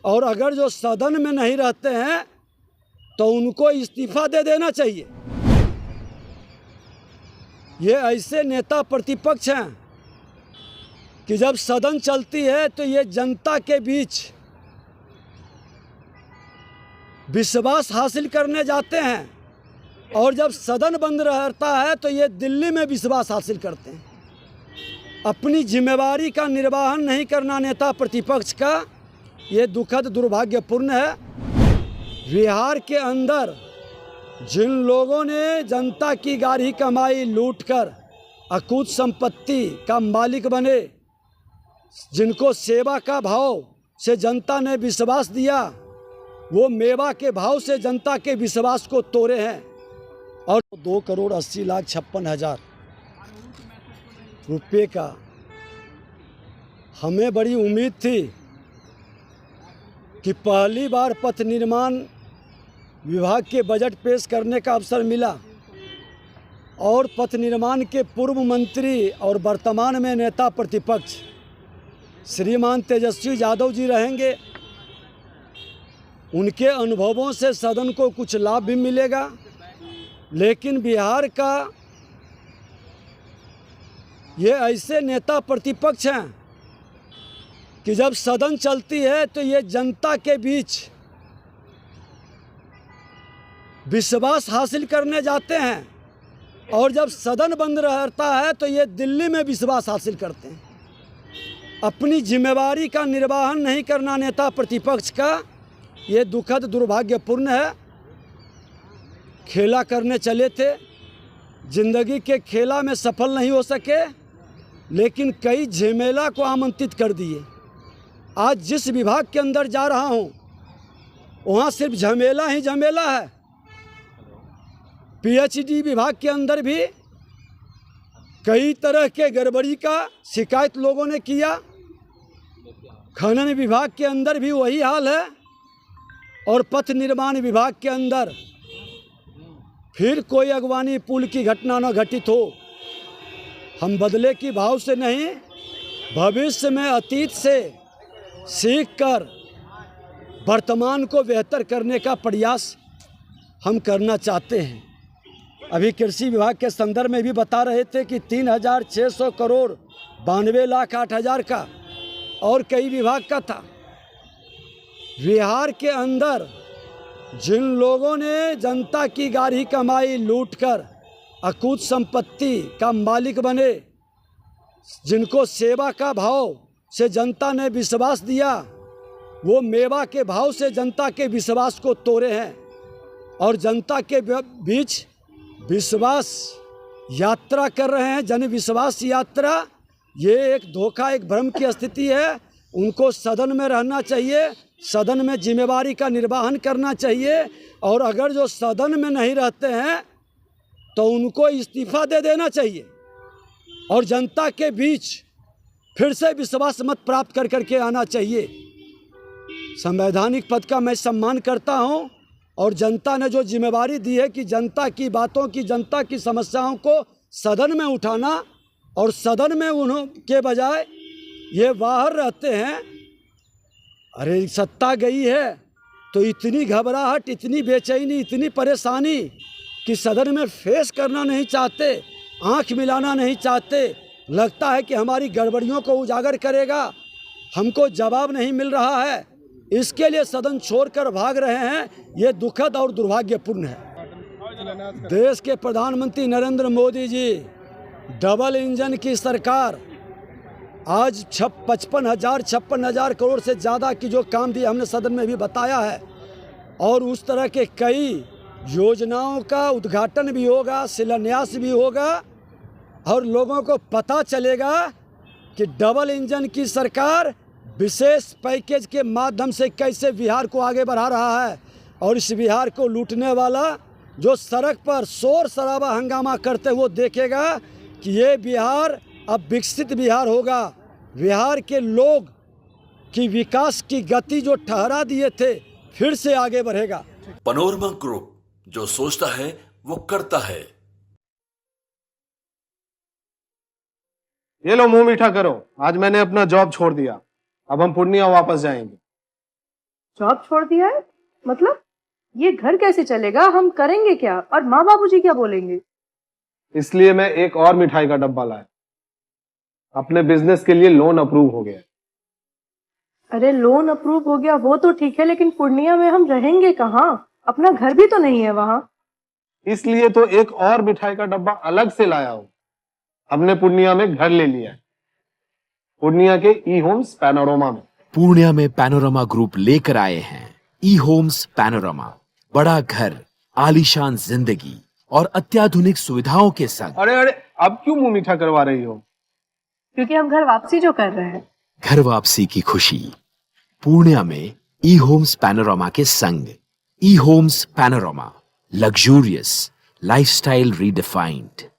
और अगर जो सदन में नहीं रहते हैं तो उनको इस्तीफा दे देना चाहिए। ये ऐसे नेता प्रतिपक्ष हैं कि जब सदन चलती है तो ये जनता के बीच विश्वास हासिल करने जाते हैं, और जब सदन बंद रहता है तो ये दिल्ली में विश्वास हासिल करते हैं। अपनी जिम्मेवारी का निर्वहन नहीं करना नेता प्रतिपक्ष का ये दुखद दुर्भाग्यपूर्ण है। बिहार के अंदर जिन लोगों ने जनता की गाढ़ी कमाई लूटकर अकूत संपत्ति का मालिक बने, जिनको सेवा का भाव से जनता ने विश्वास दिया, वो मेवा के भाव से जनता के विश्वास को तोड़े हैं। और 2,80,56,000 रुपये का हमें बड़ी उम्मीद थी कि पहली बार पथ निर्माण विभाग के बजट पेश करने का अवसर मिला, और पथ निर्माण के पूर्व मंत्री और वर्तमान में नेता प्रतिपक्ष श्रीमान तेजस्वी यादव जी रहेंगे। उनके अनुभवों से सदन को कुछ लाभ भी मिलेगा, लेकिन बिहार का ये ऐसे नेता प्रतिपक्ष हैं कि जब सदन चलती है तो ये जनता के बीच विश्वास हासिल करने जाते हैं, और जब सदन बंद रहता है तो ये दिल्ली में विश्वास हासिल करते हैं। अपनी जिम्मेवारी का निर्वहन नहीं करना नेता प्रतिपक्ष का ये दुखद दुर्भाग्यपूर्ण है। खेला करने चले थे, जिंदगी के खेला में सफल नहीं हो सके, लेकिन कई झमेला को आमंत्रित कर दिए। आज जिस विभाग के अंदर जा रहा हूँ वहाँ सिर्फ झमेला ही झमेला है। पीएचडी विभाग के अंदर भी कई तरह के गड़बड़ी का शिकायत लोगों ने किया। खनन विभाग के अंदर भी वही हाल है, और पथ निर्माण विभाग के अंदर फिर कोई अगवानी पुल की घटना न घटित हो। हम बदले की भाव से नहीं, भविष्य में अतीत से सीखकर वर्तमान को बेहतर करने का प्रयास हम करना चाहते हैं। अभी कृषि विभाग के संदर्भ में भी बता रहे थे कि 3,600 करोड़ 92,08,000 का और कई विभाग का था। बिहार के अंदर जिन लोगों ने जनता की गाढ़ी कमाई लूटकर अकूत संपत्ति का मालिक बने, जिनको सेवा का भाव से जनता ने विश्वास दिया, वो मेवा के भाव से जनता के विश्वास को तोड़े हैं, और जनता के बीच विश्वास यात्रा कर रहे हैं। जन विश्वास यात्रा ये एक धोखा, एक भ्रम की स्थिति है। उनको सदन में रहना चाहिए, सदन में जिम्मेवारी का निर्वहन करना चाहिए, और अगर जो सदन में नहीं रहते हैं तो उनको इस्तीफा दे देना चाहिए, और जनता के बीच फिर से विश्वास मत प्राप्त कर करके आना चाहिए। संवैधानिक पद का मैं सम्मान करता हूं, और जनता ने जो जिम्मेवारी दी है कि जनता की बातों की, जनता की समस्याओं को सदन में उठाना, और सदन में उनके बजाय ये बाहर रहते हैं। अरे सत्ता गई है तो इतनी घबराहट, इतनी बेचैनी, इतनी परेशानी कि सदन में फेस करना नहीं चाहते, आंख मिलाना नहीं चाहते। लगता है कि हमारी गड़बड़ियों को उजागर करेगा, हमको जवाब नहीं मिल रहा है, इसके लिए सदन छोड़कर भाग रहे हैं। ये दुखद और दुर्भाग्यपूर्ण है। देश के प्रधानमंत्री नरेंद्र मोदी जी, डबल इंजन की सरकार, आज 56,000 करोड़ से ज़्यादा की जो काम दिए हमने सदन में भी बताया है, और उस तरह के कई योजनाओं का उद्घाटन भी होगा, शिलान्यास भी होगा, और लोगों को पता चलेगा कि डबल इंजन की सरकार विशेष पैकेज के माध्यम से कैसे बिहार को आगे बढ़ा रहा है। और इस बिहार को लूटने वाला जो सड़क पर शोर शराबा हंगामा करते हुए देखेगा कि ये बिहार अब विकसित बिहार होगा। बिहार के लोग की विकास की गति जो ठहरा दिए थे फिर से आगे बढ़ेगा। पनोरमा ग्रुप, जो सोचता है वो करता है। ये लो मुंह मीठा करो, आज मैंने अपना जॉब छोड़ दिया, अब हम पूर्णिया वापस जाएंगे। जॉब छोड़ दिया है? मतलब ये घर कैसे चलेगा? हम करेंगे क्या? और माँ बाबूजी क्या बोलेंगे? इसलिए मैं एक और मिठाई का डब्बा लाया। अपने बिजनेस के लिए लोन अप्रूव हो गया। अरे लोन अप्रूव हो गया वो तो ठीक है, लेकिन पूर्णिया में हम रहेंगे कहाँ? अपना घर भी तो नहीं है वहां। इसलिए तो एक और मिठाई का डब्बा अलग से लाया हूं। हमने पूर्णिया में घर ले लिया है, पूर्णिया के ई होम्स पैनोरमा में। पूर्णिया में पैनोरमा ग्रुप लेकर आए हैं ई होम्स पैनोरमा। बड़ा घर, आलीशान जिंदगी और अत्याधुनिक सुविधाओं के संग। अरे अरे, अब क्यों मुंह मीठा करवा रही हो? क्योंकि हम घर वापसी जो कर रहे हैं। घर वापसी की खुशी पूर्णिया में ई होम्स पैनोरमा के संग। E homes panorama, luxurious lifestyle redefined.